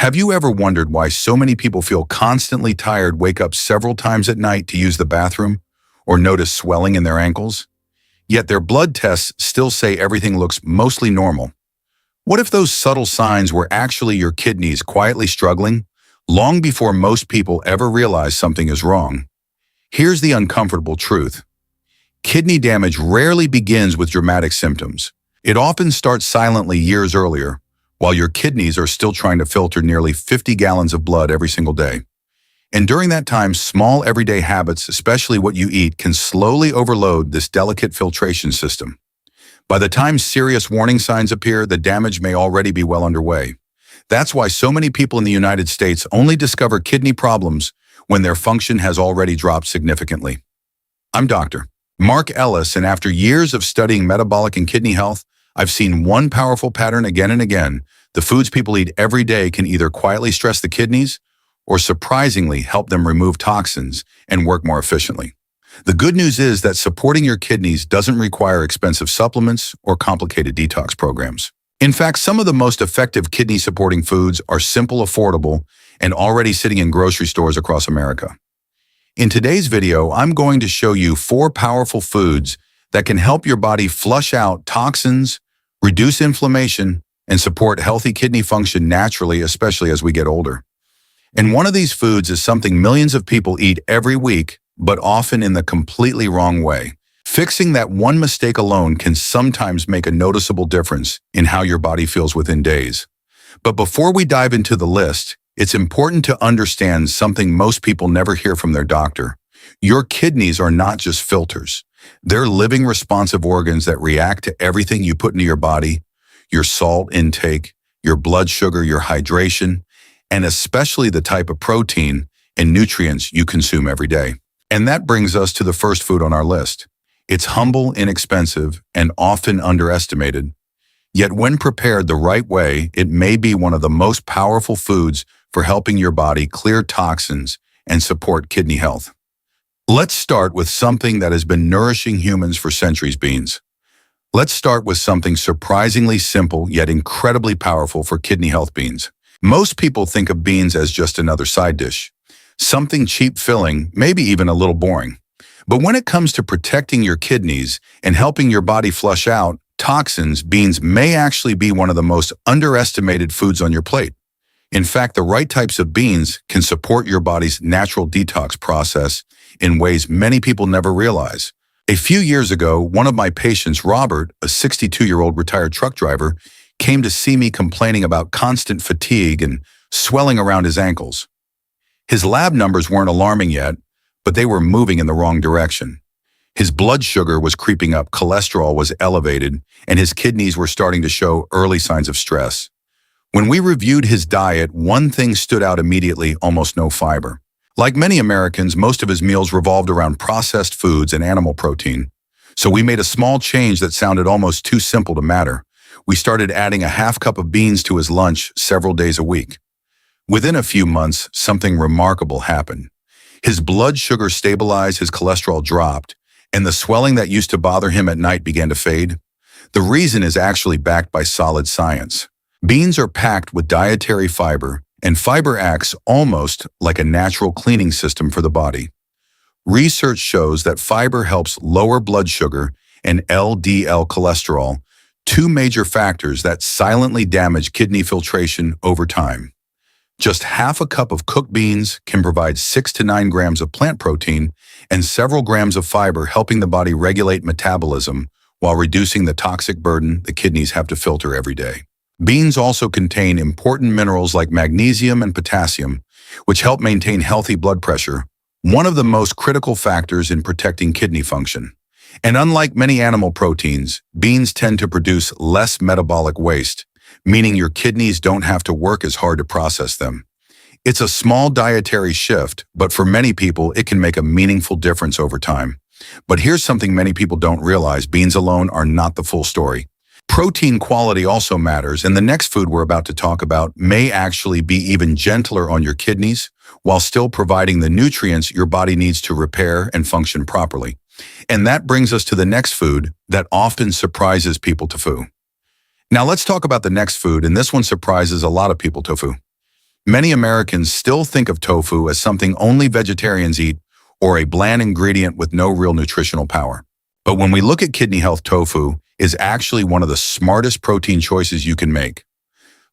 Have you ever wondered why so many people feel constantly tired, wake up several times at night to use the bathroom, or notice swelling in their ankles? Yet their blood tests still say everything looks mostly normal. What if those subtle signs were actually your kidneys quietly struggling, long before most people ever realize something is wrong? Here's the uncomfortable truth. Kidney damage rarely begins with dramatic symptoms. It often starts silently years earlier, while your kidneys are still trying to filter nearly 50 gallons of blood every single day. And during that time, small everyday habits, especially what you eat, can slowly overload this delicate filtration system. By the time serious warning signs appear, the damage may already be well underway. That's why so many people in the United States only discover kidney problems when their function has already dropped significantly. I'm Dr. Mark Ellis, and after years of studying metabolic and kidney health, I've seen one powerful pattern again and again. The foods people eat every day can either quietly stress the kidneys or surprisingly help them remove toxins and work more efficiently. The good news is that supporting your kidneys doesn't require expensive supplements or complicated detox programs. In fact, some of the most effective kidney-supporting foods are simple, affordable, and already sitting in grocery stores across America. In today's video, I'm going to show you 4 powerful foods that can help your body flush out toxins, reduce inflammation, and support healthy kidney function naturally, especially as we get older. And one of these foods is something millions of people eat every week, but often in the completely wrong way. Fixing that one mistake alone can sometimes make a noticeable difference in how your body feels within days. But before we dive into the list, it's important to understand something most people never hear from their doctor. Your kidneys are not just filters. They're living, responsive organs that react to everything you put into your body, your salt intake, your blood sugar, your hydration, and especially the type of protein and nutrients you consume every day. And that brings us to the first food on our list. It's humble, inexpensive, and often underestimated. Yet when prepared the right way, it may be one of the most powerful foods for helping your body clear toxins and support kidney health. Let's start with something that has been nourishing humans for centuries: beans. Let's start with something surprisingly simple yet incredibly powerful for kidney health: beans. Most people think of beans as just another side dish, something cheap, filling, maybe even a little boring. But when it comes to protecting your kidneys and helping your body flush out toxins, beans may actually be one of the most underestimated foods on your plate. In fact, the right types of beans can support your body's natural detox process in ways many people never realize. A few years ago, one of my patients, Robert, a 62-year-old retired truck driver, came to see me complaining about constant fatigue and swelling around his ankles. His lab numbers weren't alarming yet, but they were moving in the wrong direction. His blood sugar was creeping up, cholesterol was elevated, and his kidneys were starting to show early signs of stress. When we reviewed his diet, one thing stood out immediately: almost no fiber. Like many Americans, most of his meals revolved around processed foods and animal protein. So we made a small change that sounded almost too simple to matter. We started adding a half cup of beans to his lunch several days a week. Within a few months, something remarkable happened. His blood sugar stabilized, his cholesterol dropped, and the swelling that used to bother him at night began to fade. The reason is actually backed by solid science. Beans are packed with dietary fiber, and fiber acts almost like a natural cleaning system for the body. Research shows that fiber helps lower blood sugar and LDL cholesterol, 2 major factors that silently damage kidney filtration over time. Just half a cup of cooked beans can provide 6 to 9 grams of plant protein and several grams of fiber, helping the body regulate metabolism while reducing the toxic burden the kidneys have to filter every day. Beans also contain important minerals like magnesium and potassium, which help maintain healthy blood pressure, one of the most critical factors in protecting kidney function. And unlike many animal proteins, beans tend to produce less metabolic waste, meaning your kidneys don't have to work as hard to process them. It's a small dietary shift, but for many people, it can make a meaningful difference over time. But here's something many people don't realize: beans alone are not the full story. Protein quality also matters, and the next food we're about to talk about may actually be even gentler on your kidneys while still providing the nutrients your body needs to repair and function properly. And that brings us to the next food that often surprises people: tofu. Now let's talk about the next food, and this one surprises a lot of people: tofu. Many Americans still think of tofu as something only vegetarians eat or a bland ingredient with no real nutritional power. But when we look at kidney health, tofu is actually one of the smartest protein choices you can make.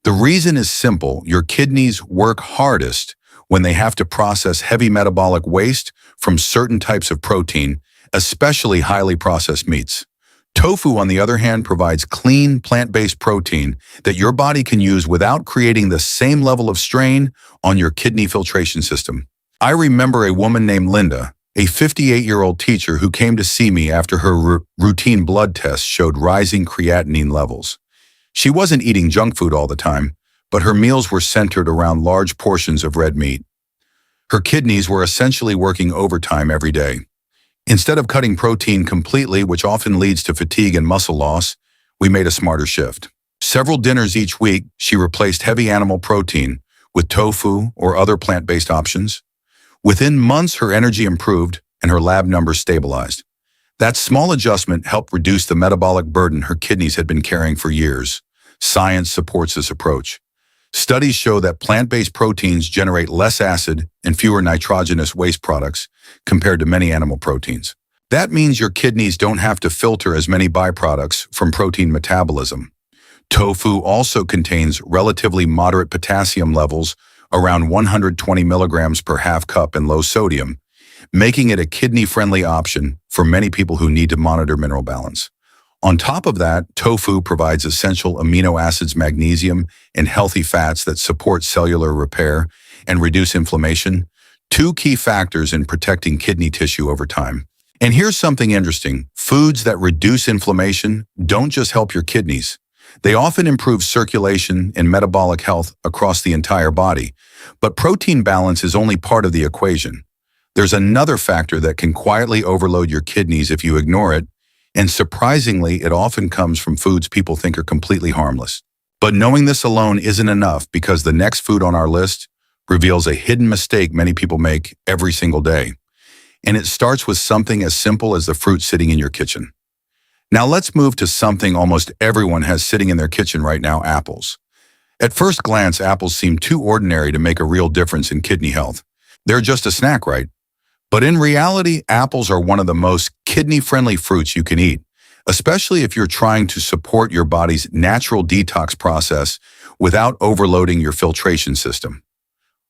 The reason is simple. Your kidneys work hardest when they have to process heavy metabolic waste from certain types of protein, especially highly processed meats. Tofu, on the other hand, provides clean, plant-based protein that your body can use without creating the same level of strain on your kidney filtration system. I remember a woman named Linda, a 58-year-old teacher who came to see me after her routine blood test showed rising creatinine levels. She wasn't eating junk food all the time, but her meals were centered around large portions of red meat. Her kidneys were essentially working overtime every day. Instead of cutting protein completely, which often leads to fatigue and muscle loss, we made a smarter shift. Several dinners each week, she replaced heavy animal protein with tofu or other plant-based options. Within months, her energy improved and her lab numbers stabilized. That small adjustment helped reduce the metabolic burden her kidneys had been carrying for years. Science supports this approach. Studies show that plant-based proteins generate less acid and fewer nitrogenous waste products compared to many animal proteins. That means your kidneys don't have to filter as many byproducts from protein metabolism. Tofu also contains relatively moderate potassium levels, around 120 milligrams per half cup, and low sodium, making it a kidney-friendly option for many people who need to monitor mineral balance. On top of that, tofu provides essential amino acids, magnesium, and healthy fats that support cellular repair and reduce inflammation, two key factors in protecting kidney tissue over time. And here's something interesting. Foods that reduce inflammation don't just help your kidneys. They often improve circulation and metabolic health across the entire body. But protein balance is only part of the equation. There's another factor that can quietly overload your kidneys if you ignore it, and surprisingly, it often comes from foods people think are completely harmless. But knowing this alone isn't enough, because the next food on our list reveals a hidden mistake many people make every single day. And it starts with something as simple as the fruit sitting in your kitchen. Now let's move to something almost everyone has sitting in their kitchen right now: apples. At first glance, apples seem too ordinary to make a real difference in kidney health. They're just a snack, right? But in reality, apples are one of the most kidney-friendly fruits you can eat, especially if you're trying to support your body's natural detox process without overloading your filtration system.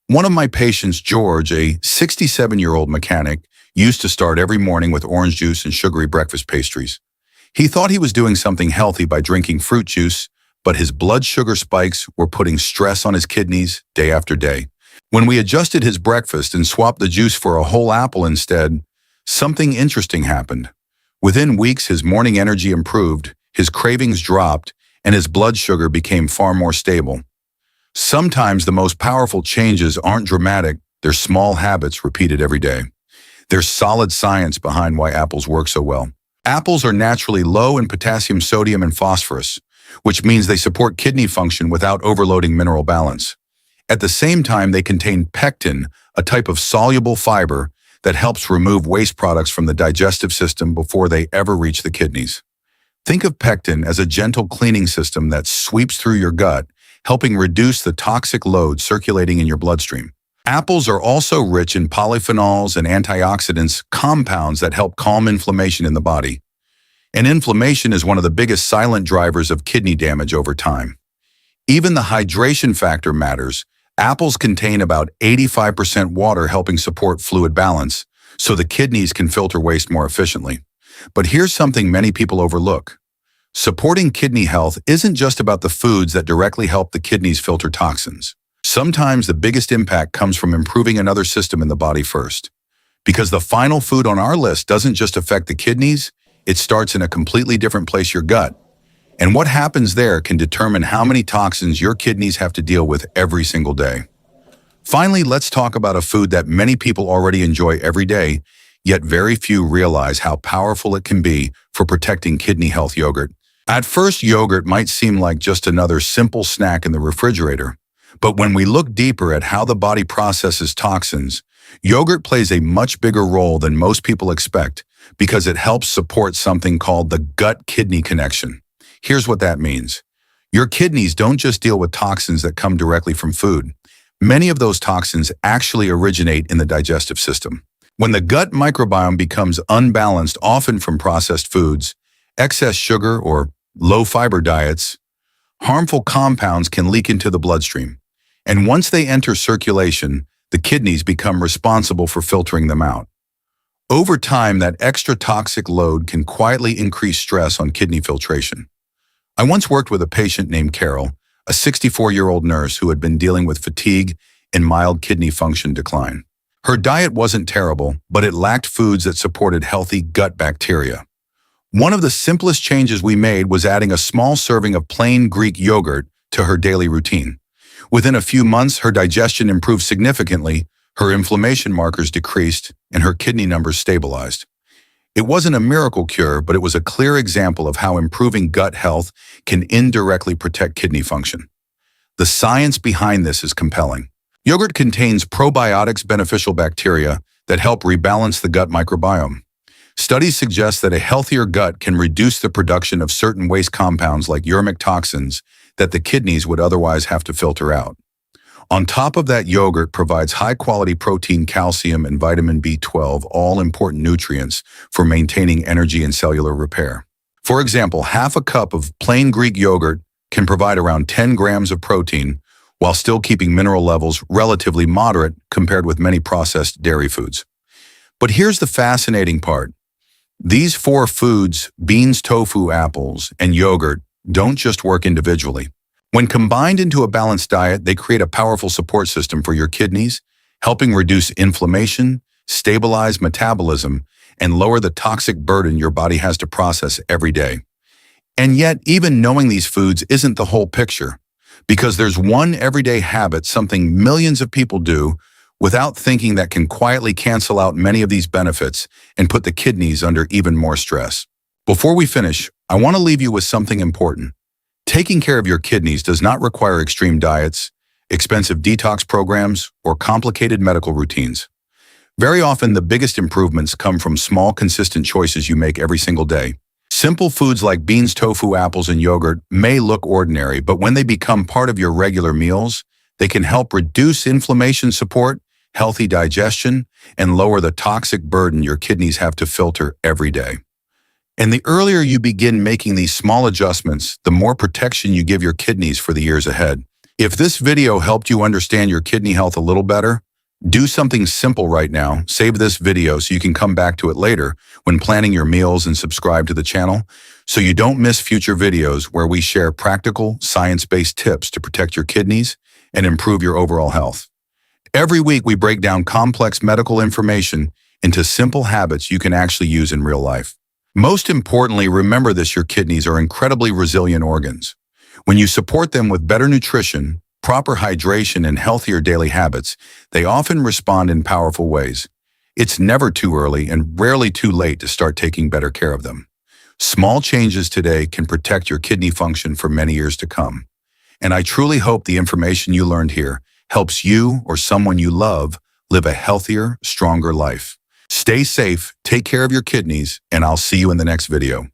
One of my patients, George, a 67-year-old mechanic, used to start every morning with orange juice and sugary breakfast pastries. He thought he was doing something healthy by drinking fruit juice, but his blood sugar spikes were putting stress on his kidneys day after day. When we adjusted his breakfast and swapped the juice for a whole apple instead, something interesting happened. Within weeks, his morning energy improved, his cravings dropped, and his blood sugar became far more stable. Sometimes the most powerful changes aren't dramatic, they're small habits repeated every day. There's solid science behind why apples work so well. Apples are naturally low in potassium, sodium, and phosphorus, which means they support kidney function without overloading mineral balance. At the same time, they contain pectin, a type of soluble fiber that helps remove waste products from the digestive system before they ever reach the kidneys. Think of pectin as a gentle cleaning system that sweeps through your gut, helping reduce the toxic load circulating in your bloodstream. Apples are also rich in polyphenols and antioxidants, compounds that help calm inflammation in the body. And inflammation is one of the biggest silent drivers of kidney damage over time. Even the hydration factor matters. Apples contain about 85% water, helping support fluid balance, so the kidneys can filter waste more efficiently. But here's something many people overlook. Supporting kidney health isn't just about the foods that directly help the kidneys filter toxins. Sometimes the biggest impact comes from improving another system in the body first. Because the final food on our list doesn't just affect the kidneys, it starts in a completely different place: your gut. And what happens there can determine how many toxins your kidneys have to deal with every single day. Finally, let's talk about a food that many people already enjoy every day, yet very few realize how powerful it can be for protecting kidney health: yogurt. At first, yogurt might seem like just another simple snack in the refrigerator. But when we look deeper at how the body processes toxins, yogurt plays a much bigger role than most people expect, because it helps support something called the gut-kidney connection. Here's what that means. Your kidneys don't just deal with toxins that come directly from food. Many of those toxins actually originate in the digestive system. When the gut microbiome becomes unbalanced, often from processed foods, excess sugar, or low-fiber diets, harmful compounds can leak into the bloodstream. And once they enter circulation, the kidneys become responsible for filtering them out. Over time, that extra toxic load can quietly increase stress on kidney filtration. I once worked with a patient named Carol, a 64-year-old nurse who had been dealing with fatigue and mild kidney function decline. Her diet wasn't terrible, but it lacked foods that supported healthy gut bacteria. One of the simplest changes we made was adding a small serving of plain Greek yogurt to her daily routine. Within a few months, her digestion improved significantly, her inflammation markers decreased, and her kidney numbers stabilized. It wasn't a miracle cure, but it was a clear example of how improving gut health can indirectly protect kidney function. The science behind this is compelling. Yogurt contains probiotics, beneficial bacteria that help rebalance the gut microbiome. Studies suggest that a healthier gut can reduce the production of certain waste compounds like uremic toxins that the kidneys would otherwise have to filter out. On top of that, yogurt provides high-quality protein, calcium, and vitamin B12, all important nutrients for maintaining energy and cellular repair. For example, half a cup of plain Greek yogurt can provide around 10 grams of protein while still keeping mineral levels relatively moderate compared with many processed dairy foods. But here's the fascinating part. These four foods, beans, tofu, apples, and yogurt, don't just work individually. When combined into a balanced diet, they create a powerful support system for your kidneys, helping reduce inflammation, stabilize metabolism, and lower the toxic burden your body has to process every day. And yet, even knowing these foods isn't the whole picture, because there's one everyday habit, something millions of people do without thinking, that can quietly cancel out many of these benefits and put the kidneys under even more stress. Before we finish, I want to leave you with something important. Taking care of your kidneys does not require extreme diets, expensive detox programs, or complicated medical routines. Very often, the biggest improvements come from small, consistent choices you make every single day. Simple foods like beans, tofu, apples, and yogurt may look ordinary, but when they become part of your regular meals, they can help reduce inflammation, support healthy digestion, and lower the toxic burden your kidneys have to filter every day. And the earlier you begin making these small adjustments, the more protection you give your kidneys for the years ahead. If this video helped you understand your kidney health a little better, do something simple right now. Save this video so you can come back to it later when planning your meals, and subscribe to the channel so you don't miss future videos where we share practical, science-based tips to protect your kidneys and improve your overall health. Every week, we break down complex medical information into simple habits you can actually use in real life. Most importantly, remember this: your kidneys are incredibly resilient organs. When you support them with better nutrition, proper hydration, and healthier daily habits, they often respond in powerful ways. It's never too early and rarely too late to start taking better care of them. Small changes today can protect your kidney function for many years to come. And I truly hope the information you learned here helps you or someone you love live a healthier, stronger life. Stay safe, take care of your kidneys, and I'll see you in the next video.